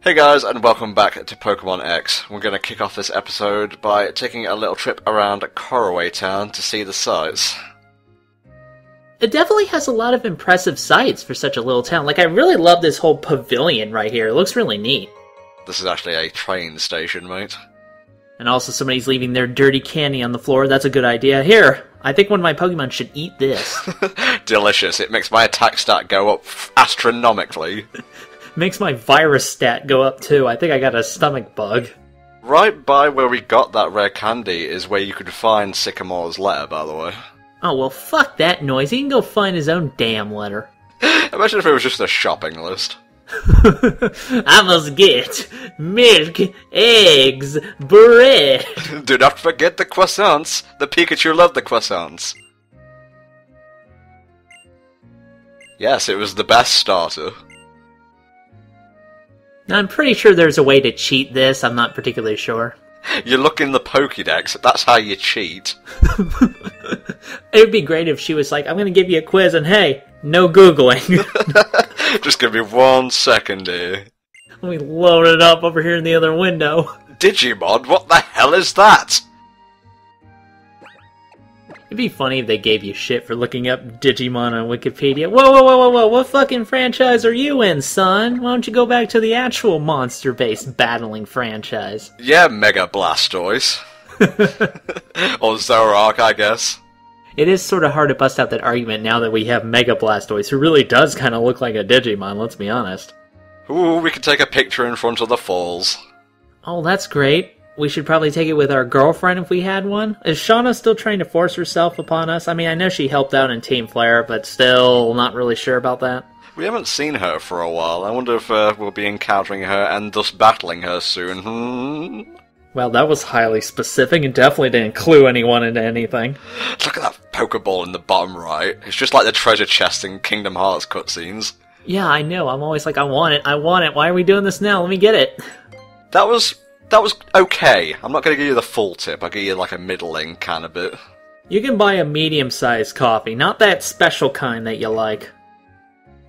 Hey guys, and welcome back to Pokemon X. We're going to kick off this episode by taking a little trip around Coraway town to see the sights. It definitely has a lot of impressive sights for such a little town. Like, I really love this whole pavilion right here. It looks really neat. This is actually a train station, mate. And also somebody's leaving their dirty candy on the floor. That's a good idea. Here, I think one of my Pokemon should eat this. Delicious. It makes my attack stat go up astronomically. Makes my virus stat go up too. I think I got a stomach bug. Right by where we got that rare candy is where you could find Sycamore's letter, by the way. Oh, well, fuck that noise. He can go find his own damn letter. Imagine if it was just a shopping list. I must get milk, eggs, bread. Do not forget the croissants. The Pikachu loved the croissants. Yes, it was the best starter. I'm pretty sure there's a way to cheat this. I'm not particularly sure. You look in the Pokédex, that's how you cheat. It would be great if she was like, I'm going to give you a quiz, and hey, no Googling. Just give me 1 second here. Let me load it up over here in the other window. Digimon? What the hell is that? It'd be funny if they gave you shit for looking up Digimon on Wikipedia. Whoa, what fucking franchise are you in, son? Why don't you go back to the actual monster-based battling franchise? Yeah, Mega Blastoise. Or Zoroark, I guess. It is sort of hard to bust out that argument now that we have Mega Blastoise, who really does kind of look like a Digimon, let's be honest. Ooh, we could take a picture in front of the falls. Oh, that's great. We should probably take it with our girlfriend if we had one. Is Shauna still trying to force herself upon us? I mean, I know she helped out in Team Flare, but still not really sure about that. We haven't seen her for a while. I wonder if we'll be encountering her and thus battling her soon. Well, that was highly specific and definitely didn't clue anyone into anything. Look at that Pokeball in the bottom right. It's just like the treasure chest in Kingdom Hearts cutscenes. Yeah, I know. I'm always like, I want it. Why are we doing this now? Let me get it. That was okay. I'm not going to give you the full tip. I'll give you like a middling kind of bit. You can buy a medium-sized coffee, not that special kind that you like.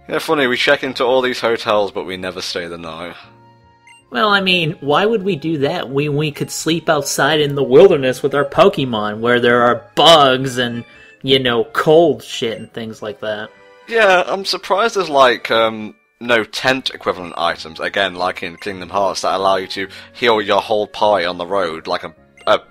Yeah, funny, we check into all these hotels, but we never stay the night. Well, I mean, why would we do that when we could sleep outside in the wilderness with our Pokemon, where there are bugs and, cold shit and things like that? Yeah, I'm surprised there's like, no tent equivalent items, again, like in Kingdom Hearts, that allow you to heal your whole pie on the road, like a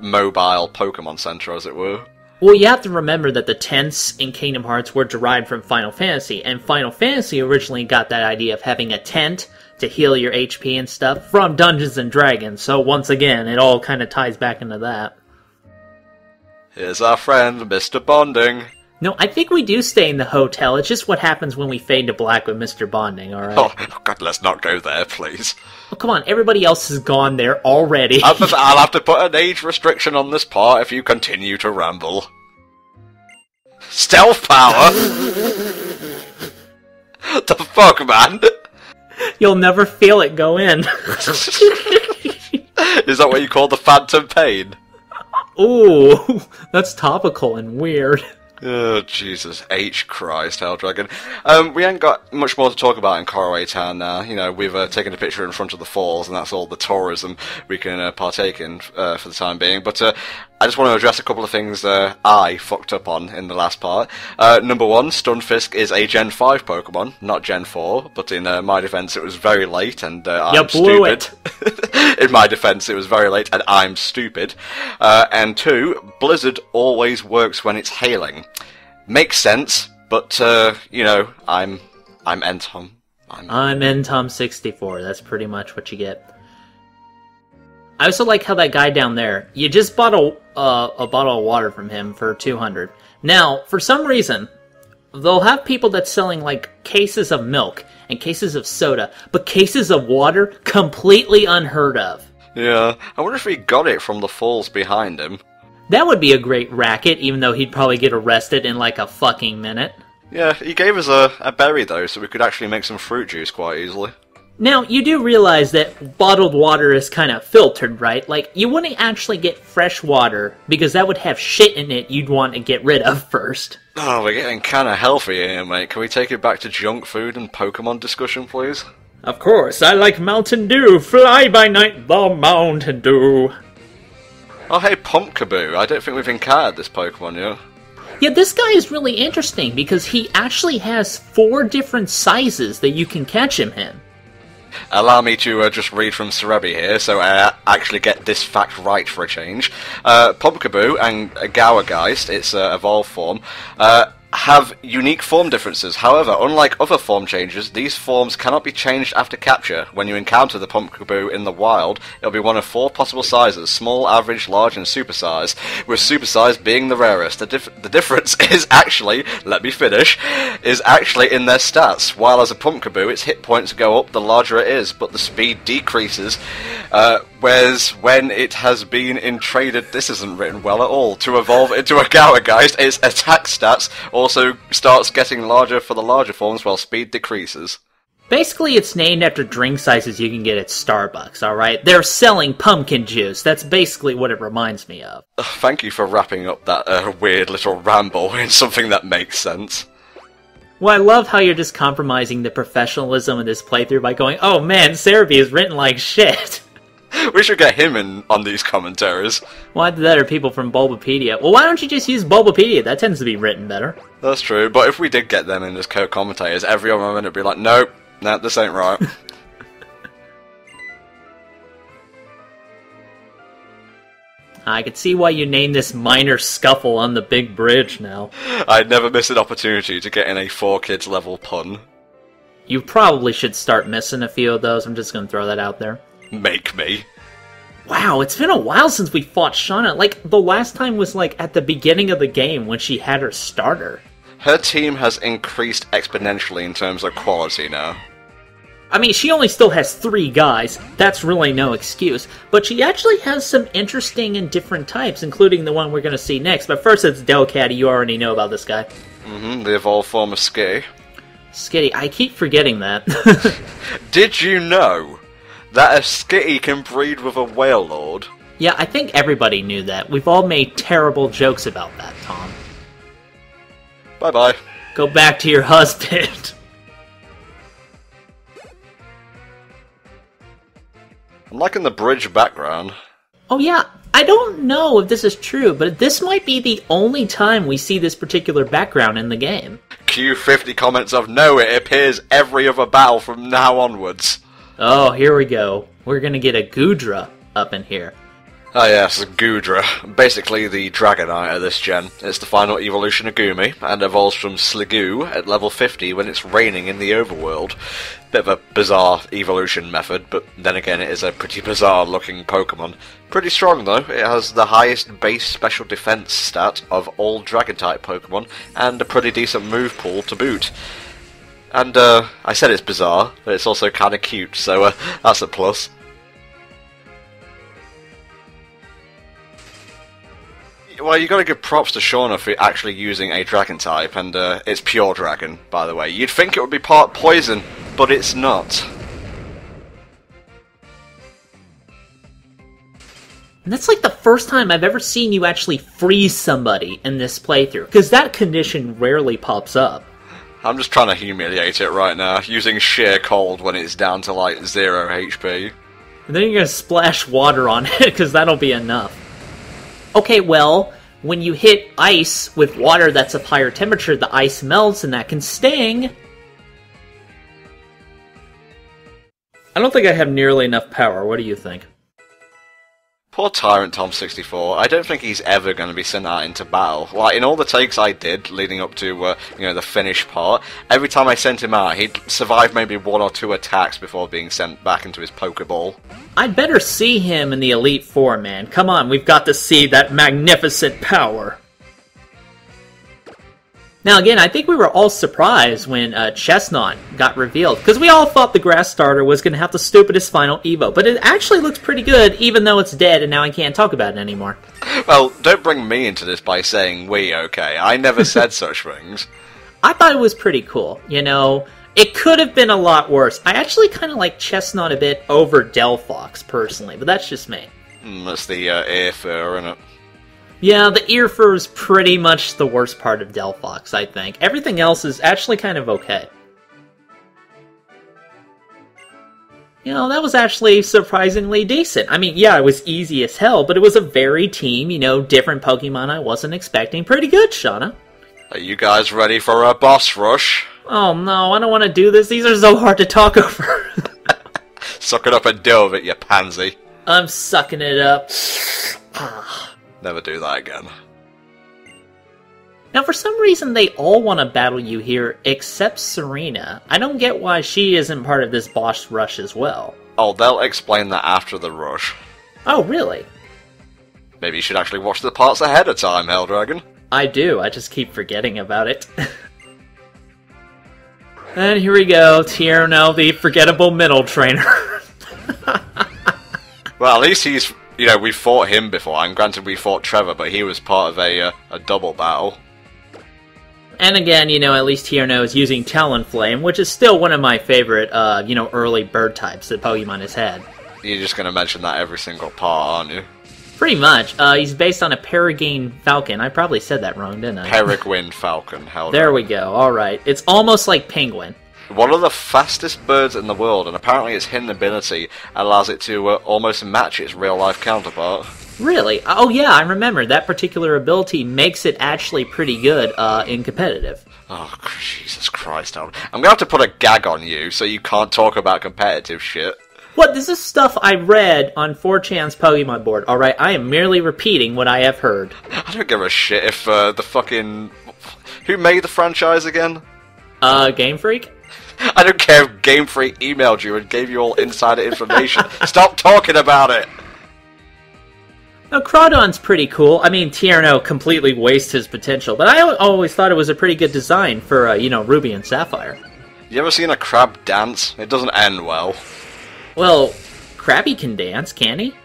mobile Pokemon Center, as it were. Well, you have to remember that the tents in Kingdom Hearts were derived from Final Fantasy, and Final Fantasy originally got that idea of having a tent to heal your HP and stuff from Dungeons & Dragons, so once again, it all kind of ties back into that. Here's our friend, Mr. Bonding. No, I think we do stay in the hotel. It's just what happens when we fade to black with Mr. Bonding, alright? Oh, God, let's not go there, please. Oh, come on, everybody else has gone there already. I'll have to put an age restriction on this part if you continue to ramble. Stealth power? The fuck, man? You'll never feel it go in. Is that what you call the phantom pain? Ooh, that's topical and weird. Oh, Jesus H. Christ, Helldragon. We ain't got much more to talk about in Coraway Town now. We've taken a picture in front of the falls, and that's all the tourism we can partake in for the time being. But I just want to address a couple of things I fucked up on in the last part. Number one, Stunfisk is a Gen 5 Pokemon, not Gen 4, but in my defense it was very late, and I'm stupid. In my defense it was very late, and I'm stupid. And two, Blizzard always works when it's hailing. Makes sense, but, I'm NTom. I'm NTom64, that's pretty much what you get. I also like how that guy down there, you just bought a bottle of water from him for 200. Now, for some reason, they'll have people that's selling, like, cases of milk and cases of soda, but cases of water, completely unheard of. Yeah, I wonder if he got it from the falls behind him. That would be a great racket, even though he'd probably get arrested in like a fucking minute. Yeah, he gave us a berry though, so we could actually make some fruit juice quite easily. Now, you do realize that bottled water is kind of filtered, right? Like, you wouldn't actually get fresh water, because that would have shit in it you'd want to get rid of first. Oh, we're getting kind of healthy here, mate. Can we take it back to junk food and Pokemon discussion, please? Of course, I like Mountain Dew. Fly by night, the Mountain Dew. Oh, hey, Pumpkaboo. I don't think we've encountered this Pokemon yet. Yeah, this guy is really interesting because he actually has 4 different sizes that you can catch him in. Allow me to just read from Cerebi here, so I actually get this fact right for a change. Pumpkaboo and Gowergeist, its evolved form, have unique form differences. However, unlike other form changes, these forms cannot be changed after capture. When you encounter the Pumpkaboo in the wild, it'll be one of 4 possible sizes: small, average, large, and supersize, with supersize being the rarest. The difference is actually, let me finish, is actually in their stats. While as a Pumpkaboo, its hit points go up the larger it is, but the speed decreases, whereas when it has been traded, this isn't written well at all, to evolve into a Gowergeist, its attack stats also starts getting larger for the larger forms while speed decreases. Basically, it's named after drink sizes you can get at Starbucks, alright? They're selling pumpkin juice. That's basically what it reminds me of. Thank you for wrapping up that weird little ramble in something that makes sense. Well, I love how you're just compromising the professionalism of this playthrough by going, oh man, Cerebi is written like shit. We should get him in on these commentaries. Well, either that or people from Bulbapedia. Well, why don't you just use Bulbapedia? That tends to be written better. That's true, but if we did get them in as co-commentators, every other moment it'd be like, nope, nah, this ain't right. I could see why you named this minor Scuffle on the big bridge now. I'd never miss an opportunity to get in a 4Kids level pun. You probably should start missing a few of those, I'm just gonna throw that out there. Make me. Wow, it's been a while since we fought Shauna. Like, the last time was, like, at the beginning of the game when she had her starter. Her team has increased exponentially in terms of quality now. I mean, she only still has 3 guys. That's really no excuse. But she actually has some interesting and different types, including the one we're going to see next. But first, it's Delcatty. You already know about this guy. The evolved form of Skitty. Skitty. I keep forgetting that. Did you know that a Skitty can breed with a Whale Lord? Yeah, I think everybody knew that. We've all made terrible jokes about that, Tom. Bye-bye. Go back to your husband. I'm liking the bridge background. Oh yeah, I don't know if this is true, but this might be the only time we see this particular background in the game. Q50 comments of, no, it appears every other battle from now onwards. Oh, here we go. We're gonna get a Goodra up in here. Ah yes, Goodra. Basically the Dragonite of this gen. It's the final evolution of Goomy, and evolves from Sliggoo at level 50 when it's raining in the overworld. Bit of a bizarre evolution method, but then again it is a pretty bizarre looking Pokemon. Pretty strong though, it has the highest base special defense stat of all Dragon-type Pokemon, and a pretty decent move pool to boot. And I said it's bizarre, but it's also kinda cute, so that's a plus. Well, you gotta give props to Shauna for actually using a dragon type, and it's pure dragon, by the way. You'd think it would be part poison, but it's not. And that's like the first time I've ever seen you actually freeze somebody in this playthrough, because that condition rarely pops up. I'm just trying to humiliate it right now, using sheer cold when it's down to like 0 HP. And then you're gonna splash water on it, because that'll be enough. Okay, well, when you hit ice with water that's of higher temperature, the ice melts and that can sting. I don't think I have nearly enough power. What do you think? Poor Tyrant Tom64. I don't think he's ever going to be sent out into battle. Like, in all the takes I did leading up to, the finish part, every time I sent him out, he'd survive maybe 1 or 2 attacks before being sent back into his Pokeball. I'd better see him in the Elite Four, man. Come on, we've got to see that magnificent power. Now again, I think we were all surprised when Chestnut got revealed, because we all thought the grass starter was going to have the stupidest final Evo, but it actually looks pretty good, even though it's dead and now I can't talk about it anymore. Well, don't bring me into this by saying we, okay? I never said such things. I thought it was pretty cool, you know. It could have been a lot worse. I actually kind of like Chestnut a bit over Delphox, personally, but that's just me. That's the ear fur, innit? Yeah, the ear fur is pretty much the worst part of Delphox, I think. Everything else is actually kind of okay. You know, that was actually surprisingly decent. I mean, yeah, it was easy as hell, but it was a very team, you know, different Pokemon I wasn't expecting. Pretty good, Shauna. Are you guys ready for a boss rush? Oh no, I don't want to do this. These are so hard to talk over. Suck it up and deal with it, you pansy. I'm sucking it up. Never do that again. Now, for some reason, they all want to battle you here, except Serena. I don't get why she isn't part of this boss rush as well. Oh, they'll explain that after the rush. Oh, really? Maybe you should actually watch the parts ahead of time, Helldragon. I do, I just keep forgetting about it. And here we go, Tierno, the forgettable middle trainer. Well, at least he's, you know, we fought him before. I'm granted we fought Trevor, but he was part of a double battle. And again, you know, at least Tierno is using Talonflame, which is still one of my favorite, you know, early bird types that Pokemon has had. You're just going to mention that every single part, aren't you? Pretty much. He's based on a Peregrine Falcon. I probably said that wrong, didn't I? Peregrine Falcon. There we go. Alright. It's almost like Penguin. One of the fastest birds in the world, and apparently its hidden ability allows it to almost match its real-life counterpart. Really? Oh yeah, I remember. That particular ability makes it actually pretty good in competitive. Oh, Jesus Christ. I'm going to have to put a gag on you so you can't talk about competitive shit. What? This is stuff I read on 4chan's Pokemon board, alright? I am merely repeating what I have heard. I don't give a shit if the fucking... Who made the franchise again? Game Freak? I don't care if Game Freak emailed you and gave you all insider information. Stop talking about it! Now, Crawdon's pretty cool. I mean, Tierno completely wastes his potential, but I always thought it was a pretty good design for, you know, Ruby and Sapphire. You ever seen a crab dance? It doesn't end well. Well, Krabby can dance, can he?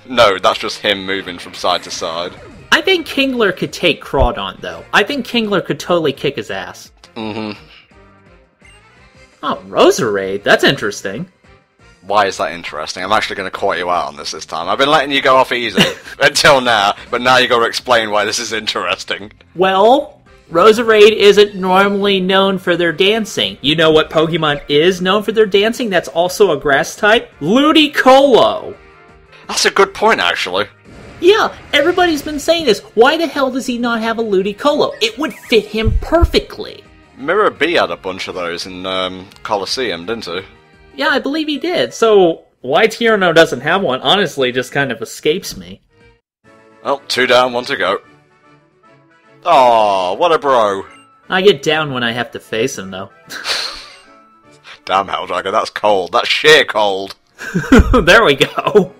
No, that's just him moving from side to side. I think Kingler could take Crawdon, though. I think Kingler could totally kick his ass. Mm-hmm. Oh, Roserade, that's interesting. Why is that interesting? I'm actually going to call you out on this time. I've been letting you go off easy until now, but now you got to explain why this is interesting. Well, Roserade isn't normally known for their dancing. You know what Pokemon is known for their dancing that's also a grass type? Ludicolo! That's a good point, actually. Yeah, everybody's been saying this. Why the hell does he not have a Ludicolo? It would fit him perfectly. Mirror B had a bunch of those in Colosseum, didn't he? Yeah, I believe he did. So, why Tierno doesn't have one, honestly, just kind of escapes me. Well, 2 down, 1 to go. Aw, what a bro. I get down when I have to face him, though. Damn, Helldragon, that's cold. That's sheer cold. There we go.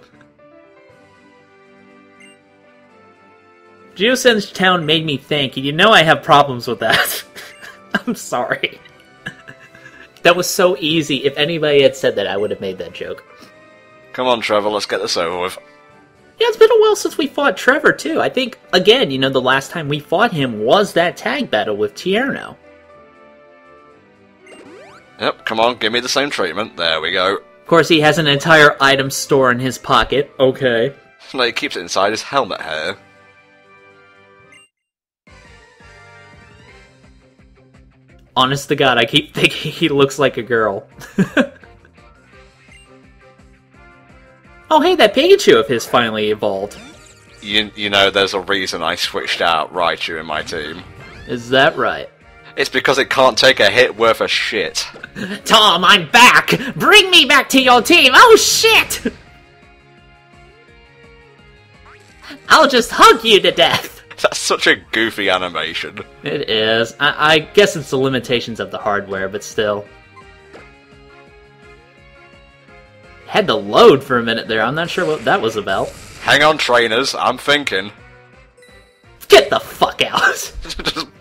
Geosenge Town made me think, and you know I have problems with that. I'm sorry. That was so easy. If anybody had said that, I would have made that joke. Come on, Trevor, let's get this over with. Yeah, it's been a while since we fought Trevor, too. I think, again, you know, the last time we fought him was that tag battle with Tierno. Yep, come on, give me the same treatment. There we go. Of course, he has an entire item store in his pocket. Okay. No, he keeps it inside his helmet hair. Honest to God, I keep thinking he looks like a girl. Oh, hey, that Pikachu of his finally evolved. You know, there's a reason I switched out Raichu in my team. Is that right? It's because it can't take a hit worth of shit. Tom, I'm back! Bring me back to your team! Oh, shit! I'll just hug you to death! That's such a goofy animation. It is. I guess it's the limitations of the hardware, but still. Had to load for a minute there. I'm not sure what that was about. Hang on, trainers. I'm thinking. Get the fuck out! Just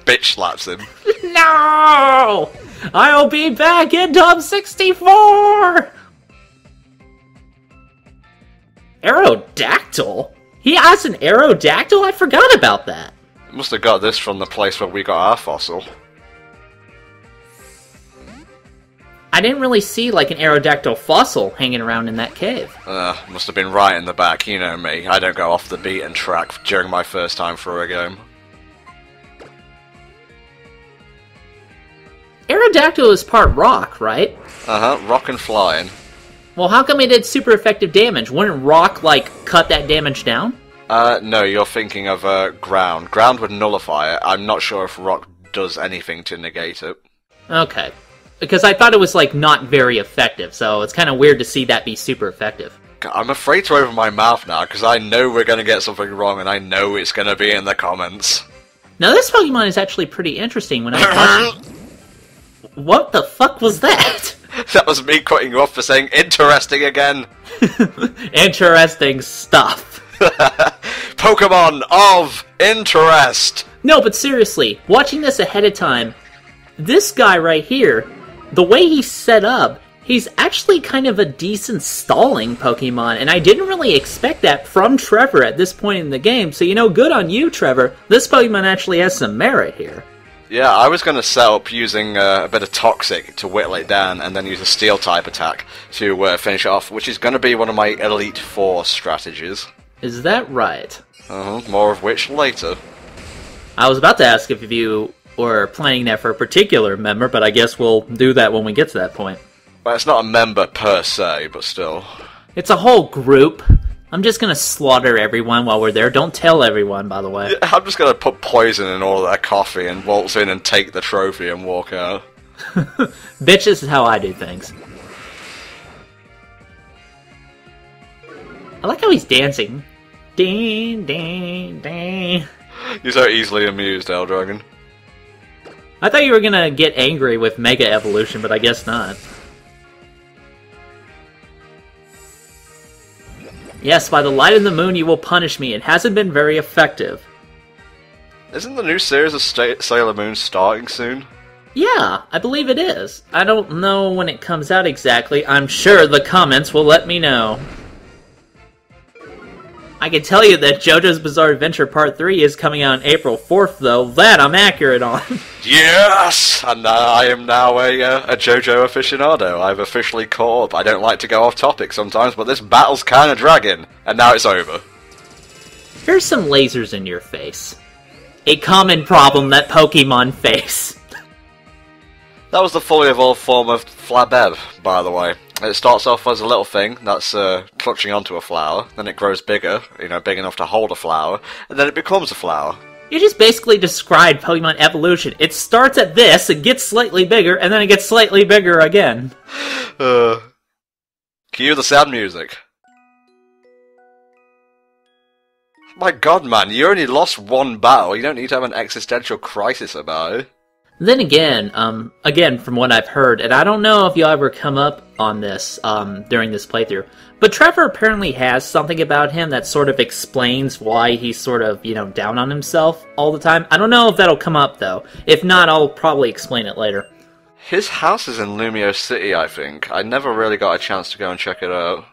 bitch slaps him. No! I'll be back in NTom64! Aerodactyl? He has an Aerodactyl? I forgot about that. Must have got this from the place where we got our fossil. I didn't really see like an Aerodactyl fossil hanging around in that cave. Must have been right in the back, you know me. I don't go off the beaten track during my first time through a game. Aerodactyl is part rock, right? Uh-huh, rock and flying. Well, how come it did super effective damage? Wouldn't rock, like, cut that damage down? No, you're thinking of ground. Ground would nullify it. I'm not sure if rock does anything to negate it. Okay. Because I thought it was, like, not very effective, so it's kind of weird to see that be super effective. I'm afraid to open my mouth now, because I know we're going to get something wrong, and I know it's going to be in the comments. Now, this Pokemon is actually pretty interesting when I watch it. What the fuck was that? That was me cutting you off for saying interesting again. Interesting stuff. Pokemon of interest. No, but seriously, watching this ahead of time, this guy right here, the way he's set up, he's actually kind of a decent stalling Pokemon, and I didn't really expect that from Trevor at this point in the game, so good on you, Trevor. This Pokemon actually has some merit here. Yeah, I was going to set up using a bit of Toxic to whittle it down, and then use a Steel-type attack to finish it off, which is going to be one of my Elite Four strategies. Is that right? More of which later. I was about to ask if you were planning that for a particular member, but I guess we'll do that when we get to that point. Well, it's not a member per se, but still. It's a whole group. I'm just gonna slaughter everyone while we're there. Don't tell everyone, by the way. Yeah, I'm just gonna put poison in all of their coffee and waltz in and take the trophy and walk out. Bitch, this is how I do things. I like how he's dancing. Ding, ding, ding. You're so easily amused, Helldragon. I thought you were gonna get angry with Mega Evolution, but I guess not. Yes, by the light of the moon you will punish me. It hasn't been very effective. Isn't the new series of Sailor Moon starting soon? Yeah, I believe it is. I don't know when it comes out exactly. I'm sure the comments will let me know. I can tell you that JoJo's Bizarre Adventure Part 3 is coming out on April 4th, though. That I'm accurate on. Yes! And I am now a JoJo aficionado. I've officially caught up. I don't like to go off topic sometimes, but this battle's kind of dragging. And now it's over. Here's some lasers in your face. A common problem that Pokemon face. That was the fully evolved form of Flabeb, by the way. It starts off as a little thing that's clutching onto a flower, then it grows bigger, big enough to hold a flower, and then it becomes a flower. You just basically described Pokemon evolution. It starts at this, it gets slightly bigger, and then it gets slightly bigger again. Cue the sad music. My god, man, you only lost one battle. You don't need to have an existential crisis about it. Then again, from what I've heard, and I don't know if you'll ever come up on this during this playthrough, but Trevor apparently has something about him that sort of explains why he's sort of, down on himself all the time. I don't know if that'll come up, though. If not, I'll probably explain it later. His house is in Lumio City, I think. I never really got a chance to go and check it out.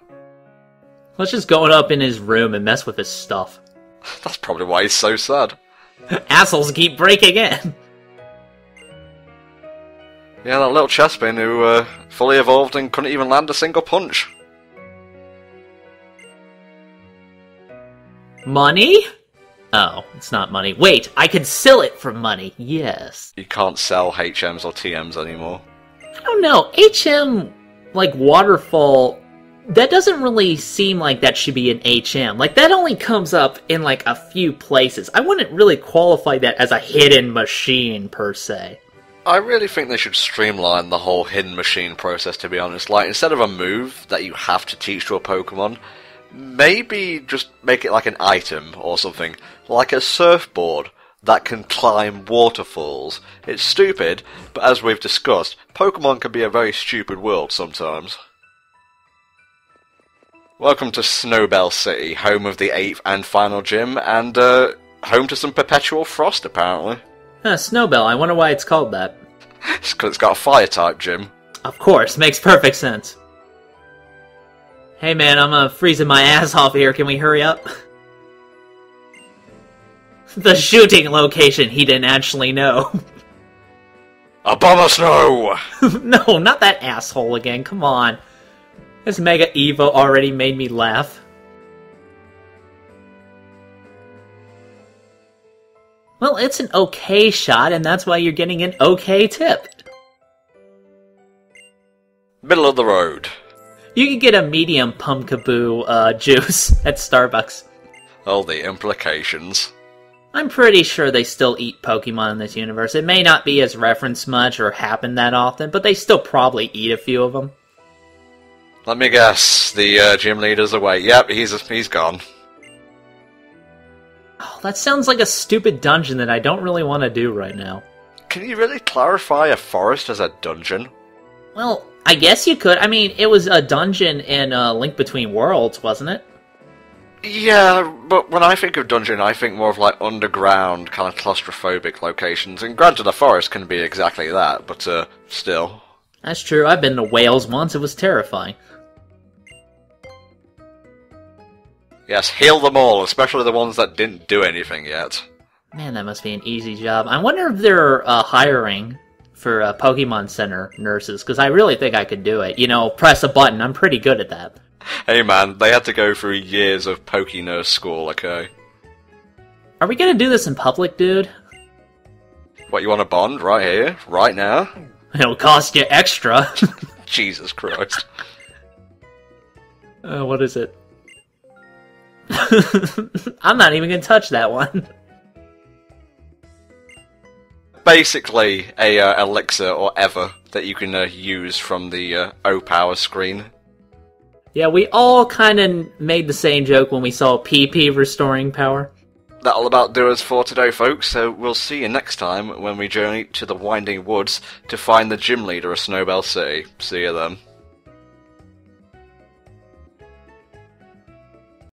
Let's just go up in his room and mess with his stuff. That's probably why he's so sad. Assholes keep breaking in. Yeah, that little chespin who fully evolved and couldn't even land a single punch. Money? Oh, it's not money. Wait, I can sell it for money. Yes. You can't sell HMs or TMs anymore. I don't know. HM, like Waterfall, that doesn't really seem like that should be an HM. Like, that only comes up in, like, a few places. I wouldn't really qualify that as a hidden machine, per se. I really think they should streamline the whole hidden machine process, to be honest. Like, instead of a move that you have to teach to a Pokemon, maybe just make it like an item or something. Like a surfboard that can climb waterfalls. It's stupid, but as we've discussed, Pokemon can be a very stupid world sometimes. Welcome to Snowbell City, home of the 8th and final gym, and home to some perpetual frost, apparently. Snowbell, I wonder why it's called that. It's because it's got a fire-type gym. Of course, makes perfect sense. Hey man, I'm freezing my ass off here, can we hurry up? The shooting location he didn't actually know. A bomb of snow! No, not that asshole again, come on. This Mega Evo already made me laugh. Well, it's an okay shot, and that's why you're getting an okay tip. Middle of the road. You can get a medium Pumpkaboo juice at Starbucks. All the implications. I'm pretty sure they still eat Pokemon in this universe. It may not be as referenced much or happen that often, but they still probably eat a few of them. Let me guess, the gym leader's away. Yep, he's gone. Oh, that sounds like a stupid dungeon that I don't really want to do right now. Can you really clarify a forest as a dungeon? Well, I guess you could. I mean, it was a dungeon in Link Between Worlds, wasn't it? Yeah, but when I think of dungeon, I think more of like underground, kind of claustrophobic locations. And granted, a forest can be exactly that, but still. That's true. I've been to Wales once. It was terrifying. Yes, heal them all, especially the ones that didn't do anything yet. Man, that must be an easy job. I wonder if they're hiring for Pokemon Center nurses, because I really think I could do it. You know, press a button. I'm pretty good at that. Hey man, they had to go through years of Poké-Nurse school, okay? Are we gonna do this in public, dude? What, you want a bond right here? Right now? It'll cost you extra. Jesus Christ. What is it? I'm not even gonna touch that one. Basically, a elixir or ever that you can use from the O-Power screen. Yeah, we all kind of made the same joke when we saw PP restoring power. That'll about do us for today, folks, so we'll see you next time when we journey to the Winding Woods to find the gym leader of Snowbell City. See you then.